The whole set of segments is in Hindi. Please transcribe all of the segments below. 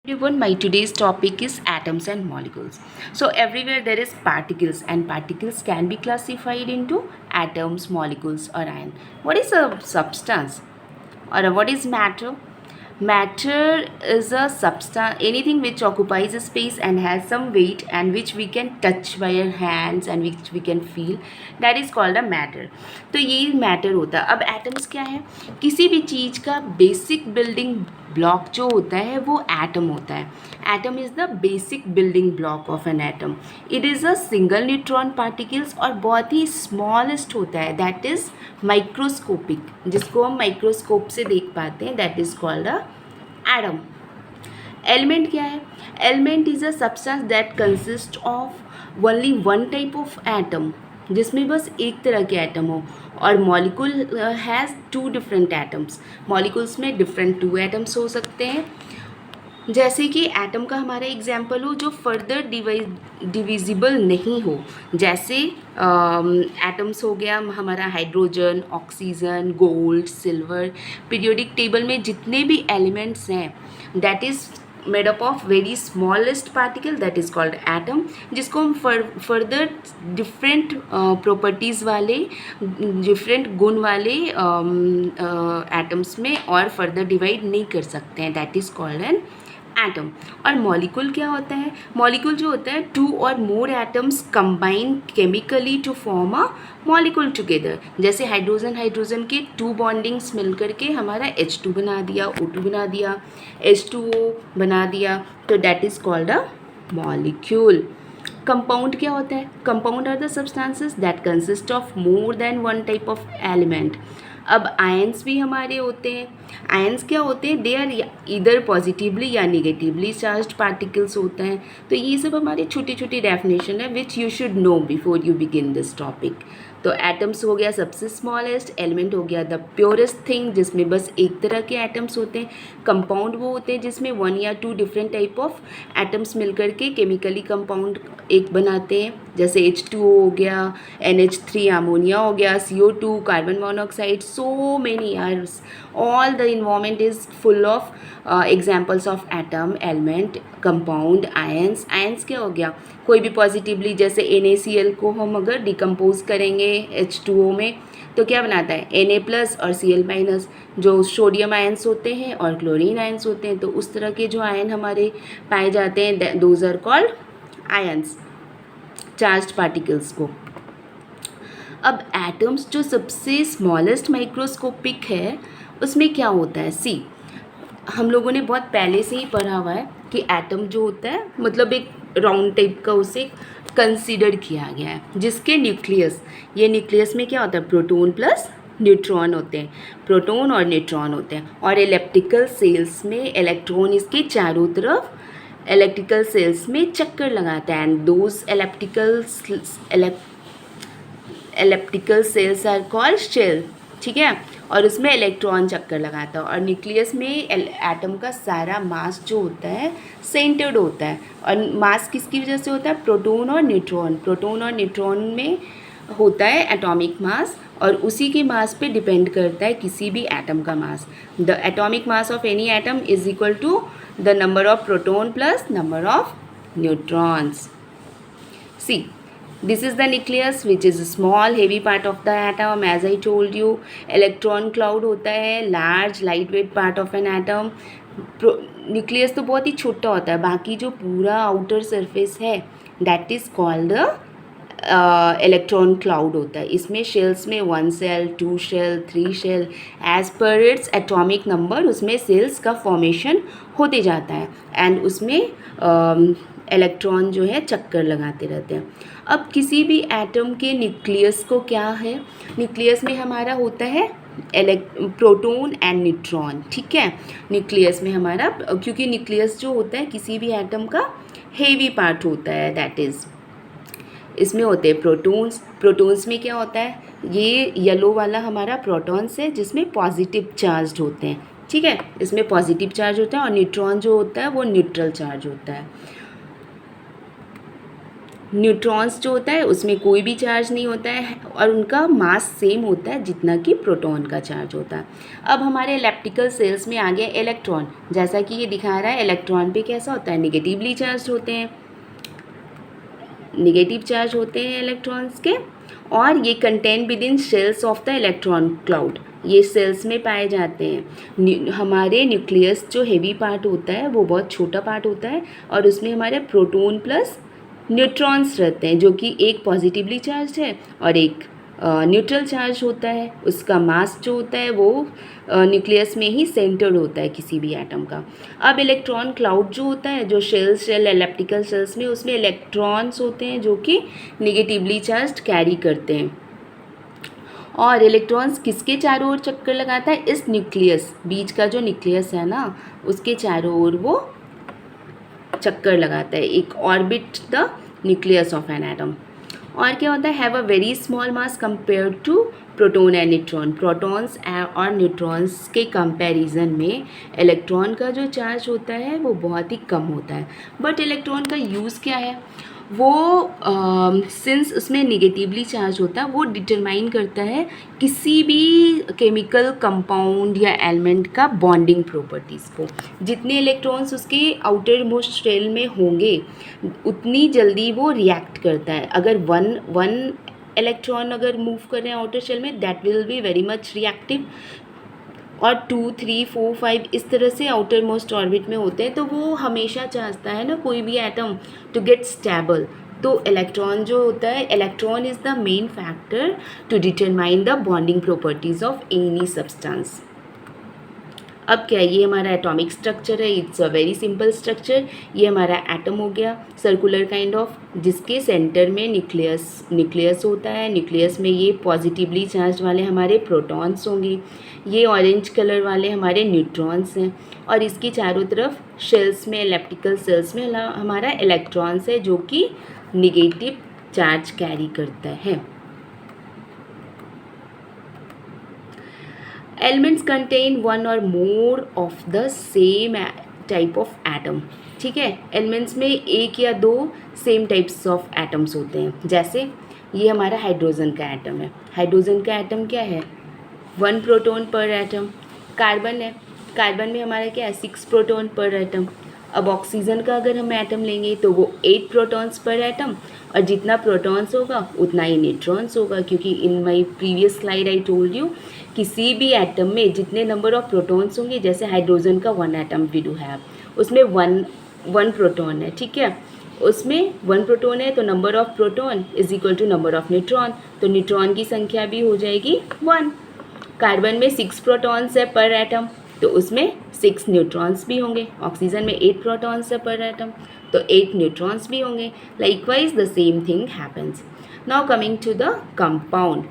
Everyone, my today's topic is atoms and molecules. So everywhere there is particles, and particles can be classified into atoms, molecules, or ion. What is a substance, or what is matter? Matter is a substance, anything which occupies a space and has some weight and which we can touch by our hands and which we can feel, that is called a matter. तो ये मैटर होता है. अब एटम्स क्या है? किसी भी चीज़ का बेसिक बिल्डिंग ब्लॉक जो होता है वो एटम होता है. Atom is the basic building block of an atom. It is a single neutron particles और बहुत ही स्मॉलेस्ट होता है, दैट इज़ माइक्रोस्कोपिक, जिसको हम माइक्रोस्कोप से देख पाते हैं, that is called a atom. Element क्या है? Element is a substance that consist of only one type of atom, जिसमें बस एक तरह के एटम हो. और molecule has two different atoms. Molecules में डिफरेंट टू एटम्स हो सकते हैं. जैसे कि एटम का हमारा एग्जाम्पल हो जो फर्दर डिविजिबल नहीं हो. जैसे एटम्स हो गया हमारा hydrogen, oxygen, gold, silver. Periodic table में जितने भी एलिमेंट्स हैं that is made up of very smallest particle, that is called atom, जिसको हम फर्दर डिफरेंट प्रॉपर्टीज़ वाले, डिफरेंट गुण वाले एटम्स में और फर्दर डिवाइड नहीं कर सकते हैं, that is called an atom. और मॉलिक्यूल क्या होता है? मॉलिक्यूल जो होता है टू और more atoms combine chemically to form a molecule together. जैसे हाइड्रोजन हाइड्रोजन के टू बॉन्डिंग्स मिल करके हमारा H2 बना दिया, O2 बना दिया, H2O बना दिया, तो that is called a molecule. Compound क्या होता है? Compound are the substances that consist of more than one type of element. अब आयंस भी हमारे होते हैं. आयंस क्या होते हैं? दे आर इधर पॉजिटिवली या निगेटिवली चार्ज्ड पार्टिकल्स होते हैं. तो ये सब हमारी छोटी छोटी डेफिनेशन है which you should know before you begin this topic. तो एटम्स हो गया सबसे स्मॉलेस्ट, एलिमेंट हो गया द प्योरेस्ट थिंग जिसमें बस एक तरह के एटम्स होते हैं. कंपाउंड वो होते हैं जिसमें वन या two different type of atoms मिलकर के केमिकली कंपाउंड एक बनाते हैं. जैसे H2O हो गया, NH3 अमोनिया हो गया, CO2 carbon monoxide, so many ours. All the environment is full of examples of atom, element, compound, ions. Ions क्या हो गया? कोई भी पॉजिटिवली, जैसे NaCl को हम अगर डिकम्पोज करेंगे H2O में तो क्या बनाता है? Na+ और Cl-, जो सोडियम आयंस होते हैं और क्लोरीन आयंस होते हैं. तो उस तरह के जो आयन हमारे पाए जाते हैं those are called ions, charged particles को. अब एटम्स जो सबसे स्मॉलेस्ट माइक्रोस्कोपिक है उसमें क्या होता है? सी, हम लोगों ने बहुत पहले से ही पढ़ा हुआ है कि एटम जो होता है मतलब एक राउंड टाइप का उसे कंसीडर किया गया है, जिसके न्यूक्लियस, ये न्यूक्लियस में क्या होता है? प्रोटॉन प्लस न्यूट्रॉन होते हैं, प्रोटॉन और न्यूट्रॉन होते हैं. और इलेप्टिकल सेल्स में इलेक्ट्रॉन इसके चारों तरफ इलेक्ट्रिकल सेल्स में चक्कर लगाता है. And those elliptical shells are called shell. ठीक है. और उसमें इलेक्ट्रॉन चक्कर लगाता है. और न्यूक्लियस में एटम का सारा मास जो होता है सेंटर्ड होता है. और मास किसकी वजह से होता है? प्रोटॉन और न्यूट्रॉन. प्रोटॉन और न्यूट्रॉन में होता है एटॉमिक मास और उसी के मास पे डिपेंड करता है किसी भी एटम का mass. The atomic mass of any atom is equal to the number of proton plus number of neutrons. See, this is the nucleus which is a small heavy part of the atom. As I told you, electron cloud होता है, large lightweight part of an atom. Nucleus तो बहुत ही छोटा होता है, बाकी जो पूरा आउटर सरफेस है that is called the electron cloud होता है. इसमें शेल्स में 1 shell, 2 shell, 3 shell, as per its atomic number उसमें सेल्स का फॉर्मेशन होते जाता है. एंड उसमें इलेक्ट्रॉन जो है चक्कर लगाते रहते हैं. अब किसी भी एटम के न्यूक्लियस को क्या है? न्यूक्लियस में हमारा होता है प्रोटॉन एंड न्यूट्रॉन. ठीक है. न्यूक्लियस में हमारा, क्योंकि न्यूक्लियस जो होता है किसी भी एटम का हेवी पार्ट होता है, दैट इज़ इसमें होते हैं प्रोटॉन्स. प्रोटॉन्स में क्या होता है? ये येलो वाला हमारा प्रोटॉन्स है जिसमें पॉजिटिव चार्ज होते हैं. ठीक है. इसमें पॉजिटिव चार्ज होता है. और न्यूट्रॉन जो होता है वो न्यूट्रल चार्ज होता है. न्यूट्रॉन्स जो होता है उसमें कोई भी चार्ज नहीं होता है और उनका मास सेम होता है जितना कि प्रोटॉन का चार्ज होता है। अब हमारे इलेक्ट्रिकल सेल्स में आ गया इलेक्ट्रॉन। जैसा कि ये दिखा रहा है, इलेक्ट्रॉन पे कैसा होता है, निगेटिवली चार्ज होते हैं, निगेटिव चार्ज होते हैं इलेक्ट्रॉन्स के, और ये contain with in shells of the electron cloud, ये सेल्स में पाए जाते हैं। हमारे न्यूक्लियस जो हेवी पार्ट होता है वो बहुत छोटा पार्ट होता है और उसमें हमारे प्रोटॉन प्लस न्यूट्रॉन्स रहते हैं, जो कि एक पॉजिटिवली चार्ज है और एक न्यूट्रल चार्ज होता है। उसका मास जो होता है वो न्यूक्लियस में ही सेंटर्ड होता है किसी भी एटम का। अब इलेक्ट्रॉन क्लाउड जो होता है, जो शेल एलिप्टिकल शेल्स में, उसमें इलेक्ट्रॉन्स होते हैं जो कि निगेटिवली चार्ज कैरी करते हैं। और इलेक्ट्रॉन्स किसके चारों ओर चक्कर लगाता है, इस न्यूक्लियस, बीच का जो न्यूक्लियस है ना, उसके चारों ओर वो चक्कर लगाता है, एक orbit the nucleus of an atom. और क्या होता है, have a very small mass compare to proton and neutron. Protons और न्यूट्रॉन्स के कंपैरिजन में इलेक्ट्रॉन का जो चार्ज होता है वो बहुत ही कम होता है। बट इलेक्ट्रॉन का यूज़ क्या है, वो सिंस उसमें निगेटिवली चार्ज होता है, वो डिटरमाइन करता है किसी भी केमिकल कंपाउंड या एलिमेंट का बॉन्डिंग प्रॉपर्टीज़ को। जितने इलेक्ट्रॉन्स उसके आउटर मोस्ट शेल में होंगे उतनी जल्दी वो रिएक्ट करता है। अगर वन इलेक्ट्रॉन अगर मूव कर रहे हैं आउटर शेल में, that will be very much reactive, और 2, 3, 4, 5 इस तरह से आउटर मोस्ट ऑर्बिट में होते हैं। तो वो हमेशा चाहता है ना कोई भी एटम टू गेट स्टेबल। तो इलेक्ट्रॉन जो होता है, electron is the main factor to determine the bonding properties of any substance. अब क्या है, ये हमारा एटॉमिक स्ट्रक्चर है, it's a very simple structure. ये हमारा एटम हो गया सर्कुलर काइंड ऑफ, जिसके सेंटर में न्यूक्लियस होता है। न्यूक्लियस में ये पॉजिटिवली चार्ज वाले हमारे प्रोटॉन्स होंगे, ये ऑरेंज कलर वाले हमारे न्यूट्रॉन्स हैं, और इसकी चारों तरफ शेल्स में, एलिप्टिकल सेल्स में हमारा इलेक्ट्रॉन्स है जो कि निगेटिव चार्ज कैरी करता है। एलिमेंट्स कंटेन वन और more of the same type of atom. ठीक है, एलिमेंट्स में एक या दो सेम टाइप्स ऑफ एटम्स होते हैं। जैसे ये हमारा हाइड्रोजन का एटम है। हाइड्रोजन का एटम क्या है, 1 प्रोटॉन पर एटम। कार्बन है, कार्बन में हमारा क्या है, 6 प्रोटॉन पर एटम। अब ऑक्सीजन का अगर हम एटम लेंगे तो वो 8 प्रोटॉन्स पर एटम, और जितना प्रोटॉन्स होगा उतना ही न्यूट्रॉन्स होगा, क्योंकि in my previous slide I told you किसी भी एटम में जितने नंबर ऑफ प्रोटॉन्स होंगे, जैसे हाइड्रोजन का 1 एटम वी डू हैव, उसमें वन प्रोटॉन है। ठीक है, उसमें 1 प्रोटॉन है तो number of proton is equal to number of neutron, तो न्यूट्रॉन की संख्या भी हो जाएगी 1। कार्बन में 6 प्रोटॉन्स है पर एटम, तो उसमें 6 न्यूट्रॉन्स भी होंगे। ऑक्सीजन में 8 प्रोटॉन्स है पर एटम, तो 8 न्यूट्रॉन्स भी होंगे। Likewise the same thing happens. Now coming to the compound.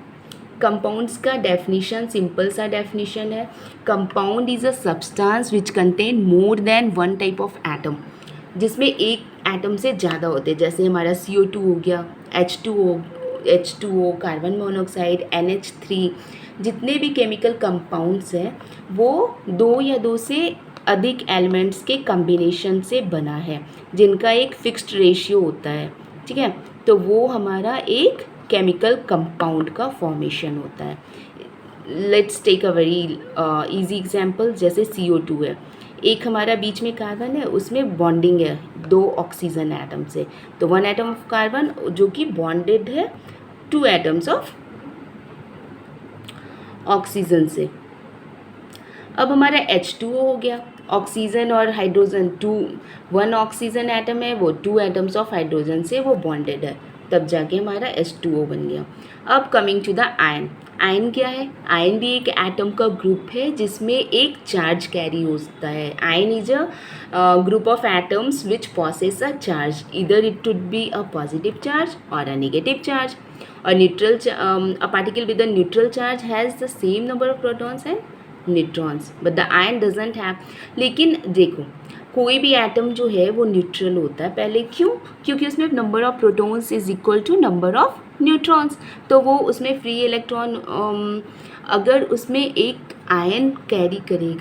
Compounds का डेफिनेशन सिंपल सा डेफिनेशन है, compound is a substance which contain more than 1 type of atom, जिसमें एक एटम से ज़्यादा होते हैं। जैसे हमारा CO2 हो गया, H2O, कार्बन मोनोऑक्साइड, NH3, जितने भी केमिकल कंपाउंड्स हैं वो 2 या 2 से अधिक एलिमेंट्स के कम्बिनेशन से बना है, जिनका एक फिक्स्ड रेशियो होता है। ठीक है, तो वो हमारा एक केमिकल कंपाउंड का फॉर्मेशन होता है। Let's take a very easy example, जैसे CO2 है, एक हमारा बीच में कार्बन है, उसमें बॉन्डिंग है 2 ऑक्सीजन एटम से, तो 1 एटम ऑफ कार्बन जो कि बॉन्डेड है 2 एटम्स ऑफ ऑक्सीजन से। अब हमारा H2O हो गया, ऑक्सीजन और हाइड्रोजन 1 ऑक्सीजन एटम है, वो 2 एटम्स ऑफ हाइड्रोजन से वो बॉन्डेड है, तब जाके हमारा H2O बन गया। अब coming to the ion. Ion क्या है, आयन भी एक एटम का ग्रुप है जिसमें एक चार्ज कैरी होता है। Ion is a group of atoms which possess a charge, इधर it would be a positive charge और a negative charge. A a particle with a neutral charge has the same number of protons and neutrons, but the ion doesn't have। लेकिन देखो, कोई भी एटम जो है वो न्यूट्रल होता है पहले, क्यों, क्योंकि उसमें number of protons is equal to number of neutrons, तो वो उसमें फ्री इलेक्ट्रॉन अगर उसमें एक आयन कैरी करेगा